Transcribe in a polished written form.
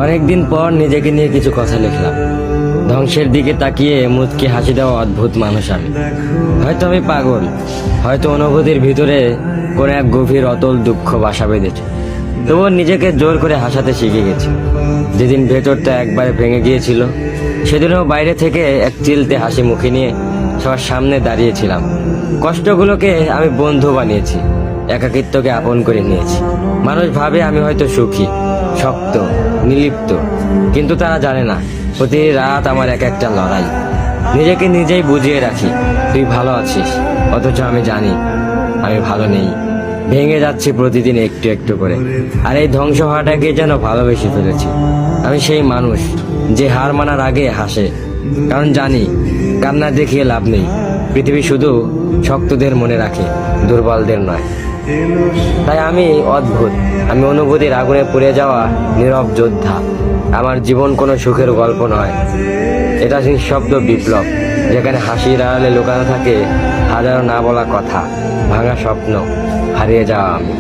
অনেকদিন পর নিজেকে নিয়ে কিছু কথা লিখলাম। ধ্বংসের দিকে তাকিয়ে মুচকি হাসি দেওয়া অদ্ভুত মানুষ আমি। হয়তো আমি পাগল, হয়তো অনুভূতির ভিতরে কোনো এক গভীর অতল দুঃখ বাসা বেঁধেছে। তবুও নিজেকে জোর করে হাসাতে শিখে গেছি। যেদিন ভেতরটা একবারে ভেঙে গিয়েছিল, সেদিনও বাইরে থেকে এক চিলতে হাসি মুখে নিয়ে সবার সামনে দাঁড়িয়েছিলাম। কষ্টগুলোকে আমি বন্ধু বানিয়েছি, একাকিত্বকে আপন করে নিয়েছি। মানুষ ভাবে আমি হয়তো সুখী, শক্ত, নির্লিপ্ত, কিন্তু তারা জানে না প্রতি রাত আমার এক একটা লড়াই। নিজেকে নিজেই বুঝিয়ে রাখি তুই ভালো আছিস, অথচ আমি জানি আমি ভালো নেই। ভেঙে যাচ্ছি প্রতিদিন একটু একটু করে, আর এই ধ্বংস হওয়াটাকে যেন ভালোবেসে ফেলেছি। আমি সেই মানুষ যে হার মানার আগে হাসে, কারণ জানি কান্না দেখিয়ে লাভ নেই। পৃথিবী শুধু শক্তদের মনে রাখে, দুর্বলদের নয়। তাই আমি অদ্ভুত, আমি অনুভূতির আগুনে পুড়ে যাওয়া নীরব যোদ্ধা। আমার জীবন কোনো সুখের গল্প নয়, এটা নিঃশব্দ বিপ্লব, যেখানে হাসির আড়ালে লুকানো থাকে হাজারো না বলা কথা, ভাঙা স্বপ্ন, হারিয়ে যাওয়া আমি।